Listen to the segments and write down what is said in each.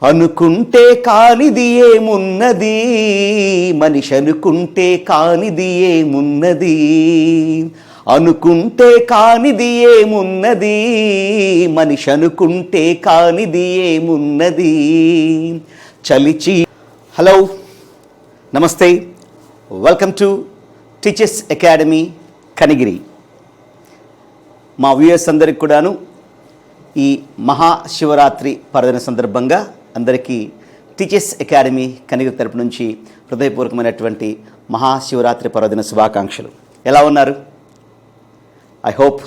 అనుకుంటే కానిది ఏమున్నది, మనిషి అనుకుంటే కానిది ఏమున్నది, అనుకుంటే కానిది ఏమున్నది, మనిషి అనుకుంటే కానిది ఏమున్నది. చలిచి హలో నమస్తే, welcome to teachers academy Kanigiri. మా వ్యూయర్స్ అందరికి కూడాను ఈ మహాశివరాత్రి పర్వదిన సందర్భంగా అందరికీ టీచర్స్ అకాడమీ కనిగిరి తరపు నుంచి హృదయపూర్వకమైనటువంటి మహాశివరాత్రి పర్వదిన శుభాకాంక్షలు. ఎలా ఉన్నారు? ఐ హోప్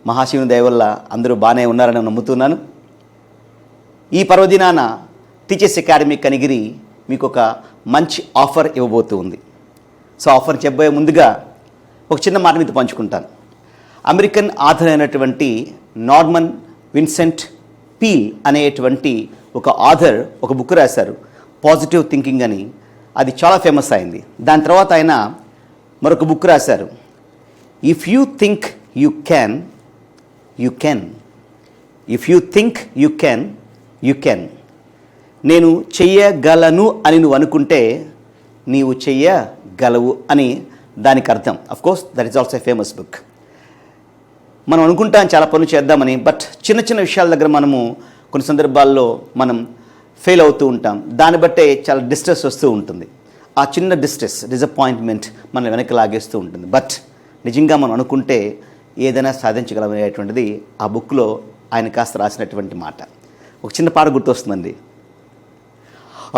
మహాశివుని దయ వల్ల అందరూ బాగానే ఉన్నారని నమ్ముతున్నాను. ఈ పర్వదినాన టీచర్స్ అకాడమీ కనిగిరి మీకు ఒక మంచి ఆఫర్ ఇవ్వబోతూ ఉంది. సో ఆఫర్ చెప్పబోయే ముందుగా ఒక చిన్న మాట మీతో పంచుకుంటాను. అమెరికన్ ఆథర్ అయినటువంటి నార్మన్ విన్సెంట్ పీల్ అనేటువంటి ఒక ఆథర్ ఒక బుక్ రాశారు, పాజిటివ్ థింకింగ్ అని. అది చాలా ఫేమస్ అయింది. దాని తర్వాత ఆయన మరొక బుక్ రాశారు, if you think you can you can, if you think you can you can. నేను చెయ్యగలను అని నువ్వు అనుకుంటే నీవు చెయ్యగలవు అని దానికి అర్థం. Of course that is also a famous book. మనం అనుకుంటాం చాలా పనులు చేద్దామని, బట్ చిన్న చిన్న విషయాల దగ్గర మనము కొన్ని సందర్భాల్లో మనం ఫెయిల్ అవుతూ ఉంటాం. దాన్ని బట్టే చాలా డిస్ట్రెస్ వస్తూ ఉంటుంది. ఆ చిన్న డిస్ట్రెస్, డిసప్పాయింట్మెంట్ మన వెనక్కి లాగేస్తూ ఉంటుంది. బట్ నిజంగా మనం అనుకుంటే ఏదైనా సాధించగలమనేటువంటిది ఆ బుక్లో ఆయన కాస్త రాసినటువంటి మాట. ఒక చిన్న పాట గుర్తొస్తుందండి.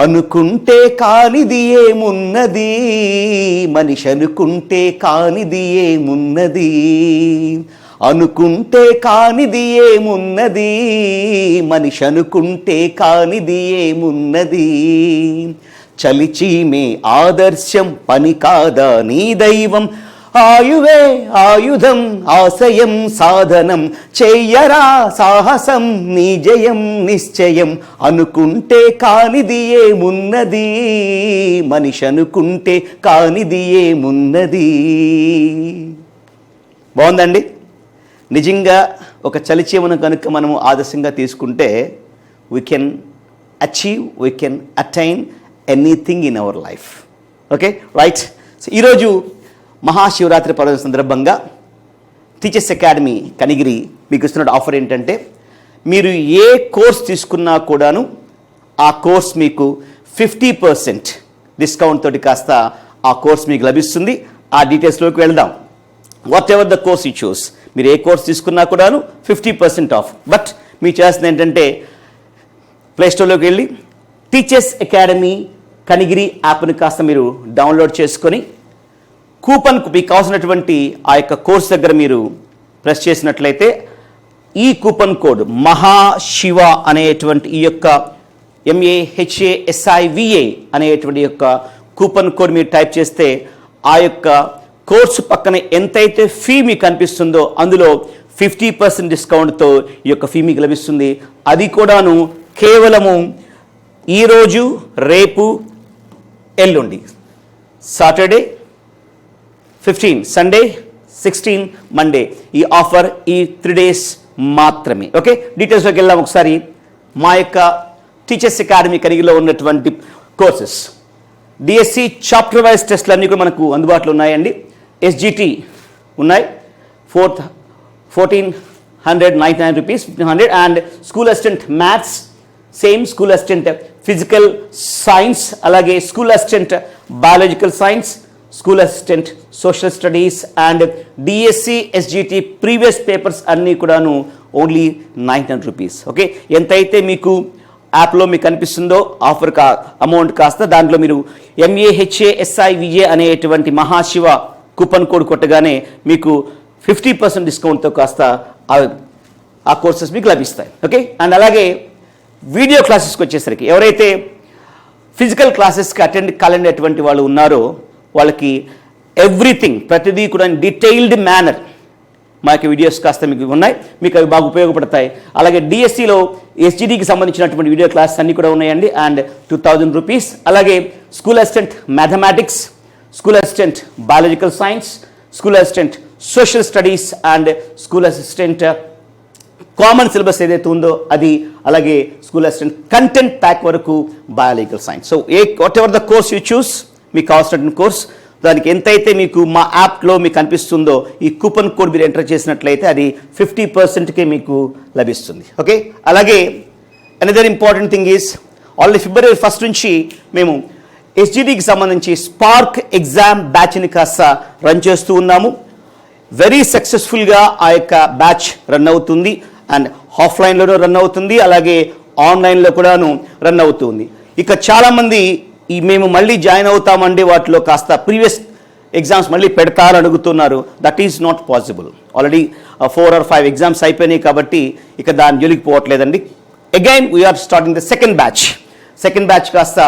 అనుకుంటే కానిది ఏమున్నది, మనిషి అనుకుంటే కానిది ఏమున్నది, అనుకుంటే కానిది ఏమున్నది, మనిషి అనుకుంటే కానిది ఏమున్నది. చలిచీమే ఆదర్శం పని కాదా నీ దైవం, ఆయువే ఆయుధం ఆశయం సాధనం, చెయ్యరా సాహసం నీ జయం నిశ్చయం. అనుకుంటే కానిది ఏమున్నది, మనిషి అనుకుంటే కానిది ఏమున్నది. బాగుందండి. నిజంగా ఒక చలిచీమను కనుక మనము ఆదర్శంగా తీసుకుంటే we can achieve, we can attain anything in our life. Okay right. So ఈరోజు మహాశివరాత్రి పర్వదిన సందర్భంగా టీచర్స్ అకాడమీ కనిగిరి మీకు ఇస్తున్న ఆఫర్ ఏంటంటే, మీరు ఏ కోర్స్ తీసుకున్నా కూడాను ఆ కోర్స్ మీకు 50% డిస్కౌంట్ తోటి కాస్త ఆ కోర్స్ మీకు లభిస్తుంది. ఆ డీటెయిల్స్లోకి వెళ్దాం. What ever the course you choose, మీరు ఏ కోర్స్ తీసుకున్నా కూడాను 50% ఆఫ్. బట్ మీరు చేస్తుంది ఏంటంటే ప్లేస్టోర్లోకి వెళ్ళి టీచర్స్ అకాడమీ కనిగిరి యాప్ని కాస్త మీరు డౌన్లోడ్ చేసుకొని కూపన్కు మీకు కావాల్సినటువంటి ఆ యొక్క కోర్స్ దగ్గర మీరు ప్రెస్ చేసినట్లయితే ఈ కూపన్ కోడ్ మహాశివ అనేటువంటి ఈ యొక్క MAHASIVA అనేటువంటి యొక్క కూపన్ కోడ్ మీరు టైప్ చేస్తే ఆ యొక్క కోర్సు పక్కన ఎంతైతే ఫీ మీకు కనిపిస్తుందో అందులో 50% డిస్కౌంట్తో ఈ యొక్క ఫీ మీకు లభిస్తుంది. అది కూడాను కేవలము ఈరోజు, రేపు, ఎల్లుండి, సాటర్డే 15, సండే 16, మండే. ఈ ఆఫర్ ఈ 3 days మాత్రమే. ఓకే, డీటెయిల్స్లోకి వెళ్దాం ఒకసారి. మా యొక్క టీచర్స్ అకాడమీ కనిగిరిలో ఉన్నటువంటి కోర్సెస్, డిఎస్సి చాప్టర్ వైజ్ టెస్ట్లు అన్నీ కూడా మనకు అందుబాటులో ఉన్నాయండి. SGT ఉన్నాయి, 1499 rupees 1500. And school assistant maths same, school assistant physical science, అలాగే school assistant biological science, school assistant social studies and DSC SGT previous papers అన్నీ కూడాను ఓన్లీ 900 రూపీస్. ఓకే, ఎంతైతే మీకు యాప్లో మీకు కనిపిస్తుందో ఆఫర్ అమౌంట్ కాస్త దాంట్లో మీరు MAHASIVA అనేటువంటి మహాశివ కూపన్ కోడ్ కొట్టగానే మీకు 50% డిస్కౌంట్తో కాస్త ఆ కోర్సెస్ మీకు లభిస్తాయి. ఓకే, అండ్ అలాగే వీడియో క్లాసెస్కి వచ్చేసరికి ఎవరైతే ఫిజికల్ క్లాసెస్కి అటెండ్ కాలేనటువంటి వాళ్ళు ఉన్నారో వాళ్ళకి ఎవ్రీథింగ్, ప్రతిదీ కూడా డీటెయిల్డ్ మేనర్ మా యొక్క వీడియోస్ కాస్త మీకు ఉన్నాయి, మీకు అవి బాగా ఉపయోగపడతాయి. అలాగే డిఎస్సిలో SGDకి సంబంధించినటువంటి వీడియో క్లాసెస్ అన్నీ కూడా ఉన్నాయండి, అండ్ 2000 రూపీస్. అలాగే school assistant mathematics, school assistant biological science, school assistant social studies and school assistant common syllabus ఏదైతే ఉందో అది, అలాగే స్కూల్ అసిస్టెంట్ కంటెంట్ ప్యాక్ వరకు biological science. So what ever the course you choose, మీకు కావాల్సినటువంటి course, దానికి ఎంతైతే మీకు మా యాప్లో మీకు కనిపిస్తుందో ఈ కూపన్ కోడ్ మీరు ఎంటర్ చేసినట్లయితే అది 50%కే మీకు లభిస్తుంది. ఓకే, అలాగే another important thing is already February 1 నుంచి మేము SGDకి సంబంధించి స్పార్క్ ఎగ్జామ్ బ్యాచ్ని కాస్త రన్ చేస్తూ ఉన్నాము. వెరీ సక్సెస్ఫుల్గా ఆ యొక్క బ్యాచ్ రన్ అవుతుంది. అండ్ ఆఫ్లైన్లోనూ రన్ అవుతుంది, అలాగే ఆన్లైన్లో కూడాను రన్ అవుతుంది. ఇక చాలామంది మేము మళ్ళీ జాయిన్ అవుతామండి, వాటిలో కాస్త ప్రీవియస్ ఎగ్జామ్స్ మళ్ళీ పెడతారు అడుగుతున్నారు. That is not possible. Already 4 or 5 exams అయిపోయినాయి కాబట్టి ఇక దాని జోలికి పోవట్లేదండి. Again we're starting the second batch కాస్త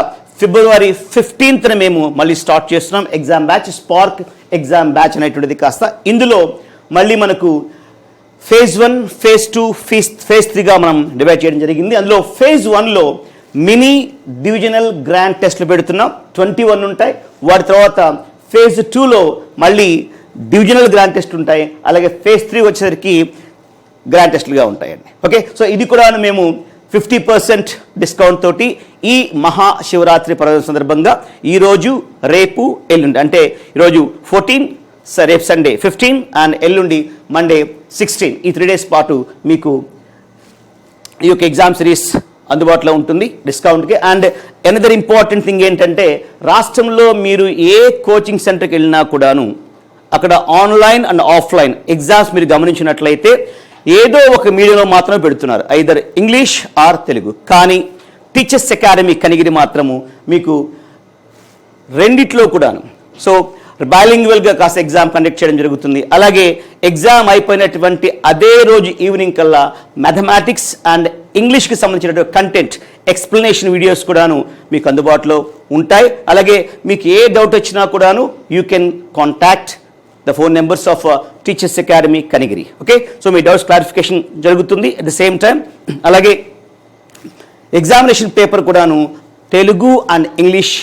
February 15th మేము మళ్ళీ స్టార్ట్ చేస్తున్నాం exam batch, spark exam batch అనేటువంటిది కాస్త. ఇందులో మళ్ళీ మనకు phase 1, phase 2, phase 3గా మనం డివైడ్ చేయడం జరిగింది. అందులో phase 1లో మినీ డివిజనల్ గ్రాండ్ టెస్ట్లు పెడుతున్నాం, 21 ఉంటాయి. వాటి తర్వాత phase 2లో మళ్ళీ డివిజనల్ గ్రాండ్ టెస్ట్ ఉంటాయి, అలాగే phase 3 వచ్చేసరికి గ్రాండ్ టెస్ట్లుగా ఉంటాయండి. ఓకే, సో ఇది కూడా మేము 50% డిస్కౌంట్ తోటి ఈ మహాశివరాత్రి పర్వదినం సందర్భంగా ఈరోజు, రేపు, ఎల్లుండి, అంటే ఈరోజు 14, రేపు సండే 15 అండ్ ఎల్లుండి మండే 16, ఈ 3 days పాటు మీకు ఈ యొక్క ఎగ్జామ్ సిరీస్ అందుబాటులో ఉంటుంది డిస్కౌంట్కి. అండ్ అనదర్ ఇంపార్టెంట్ థింగ్ ఏంటంటే, రాష్ట్రంలో మీరు ఏ కోచింగ్ సెంటర్కి వెళ్ళినా కూడాను అక్కడ ఆన్లైన్ అండ్ ఆఫ్లైన్ ఎగ్జామ్స్ మీరు గమనించినట్లయితే ఏదో ఒక మీడియంలో మాత్రమే పెడుతున్నారు, ఐదర్ ఇంగ్లీష్ ఆర్ తెలుగు. కానీ టీచర్స్ అకాడమీ కనిగిరి మాత్రము మీకు రెండిట్లో కూడాను సో బైలింగ్వల్గా కాస్త ఎగ్జామ్ కండక్ట్ చేయడం జరుగుతుంది. అలాగే ఎగ్జామ్ అయిపోయినటువంటి అదే రోజు ఈవినింగ్ కల్లా మ్యాథమెటిక్స్ అండ్ ఇంగ్లీష్కి సంబంధించినటువంటి కంటెంట్ ఎక్స్ప్లెనేషన్ వీడియోస్ కూడాను మీకు అందుబాటులో ఉంటాయి. అలాగే మీకు ఏ డౌట్ వచ్చినా కూడాను you can contact the phone numbers of teachers academy Kanigiri. Okay, so me doubts clarification జరుగుతుంది. అట్ ద సేమ్ టైం అలాగే ఎగ్జామినేషన్ పేపర్ కూడాను తెలుగు అండ్ ఇంగ్లీష్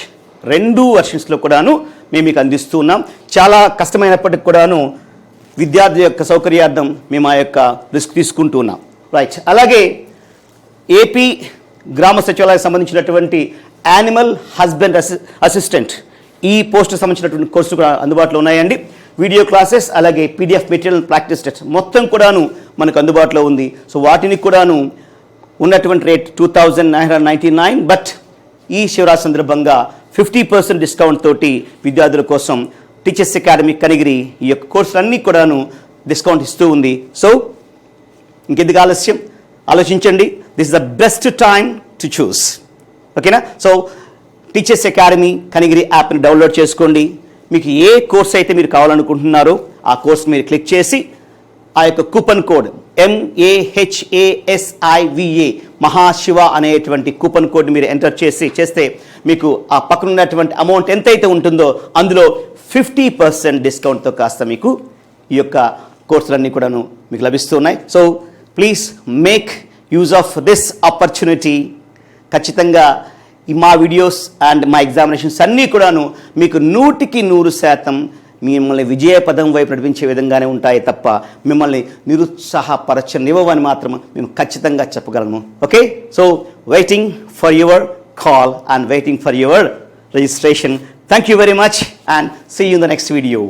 2 వెర్షన్స్లో కూడాను మేము మీకు అందిస్తూ ఉన్నాం. చాలా కష్టమైనప్పటికి కూడాను విద్యార్థి యొక్క సౌకర్యార్థం మేము ఆ యొక్క రిస్క్ తీసుకుంటూ ఉన్నాం. రైట్, అలాగే ఏపీ గ్రామ సచివాలయానికి సంబంధించినటువంటి యానిమల్ హస్బెండ్ అసిస్టెంట్ ఈ పోస్టుకు సంబంధించినటువంటి కోర్సులు కూడా అందుబాటులో ఉన్నాయండి. వీడియో క్లాసెస్, అలాగే PDF మెటీరియల్, ప్రాక్టీస్ టెస్ట్ మొత్తం కూడాను మనకు అందుబాటులో ఉంది. సో వాటిని కూడాను ఉన్నటువంటి రేట్ 2,999, బట్ ఈ శివరాత్రి సందర్భంగా 50% డిస్కౌంట్ తోటి విద్యార్థుల కోసం టీచర్స్ అకాడమీ కనిగిరి ఈ యొక్క కోర్సులన్నీ కూడాను డిస్కౌంట్ ఇస్తూ ఉంది. సో ఇంకెందుకు ఆలస్యం, ఆలోచించండి. This is the best time to choose. ఓకేనా? సో టీచర్స్ అకాడమీ కనిగిరి యాప్ని డౌన్లోడ్ చేసుకోండి. మీకు ఏ కోర్స్ అయితే మీరు కావాలనుకుంటున్నారో ఆ కోర్స్ మీరు క్లిక్ చేసి ఆ యొక్క కూపన్ కోడ్ MAHASIVA మహాశివ అనేటువంటి కూపన్ కోడ్ని మీరు ఎంటర్ చేస్తే మీకు ఆ పక్కన ఉన్నటువంటి అమౌంట్ ఎంతైతే ఉంటుందో అందులో 50% డిస్కౌంట్తో కాస్త మీకు ఈ యొక్క కోర్సులన్నీ కూడాను మీకు లభిస్తున్నాయి. So please make use of this opportunity. ఖచ్చితంగా మా వీడియోస్ అండ్ మా ఎగ్జామినేషన్స్ అన్నీ కూడాను మీకు 100% మిమ్మల్ని విజయ పదం వైపు నడిపించే విధంగానే ఉంటాయి తప్ప మిమ్మల్ని నిరుత్సాహపరచనివ్వని మాత్రం మేము ఖచ్చితంగా చెప్పగలను. Okay, so waiting for your call and waiting for your registration. Thank you very much and see you in the next video.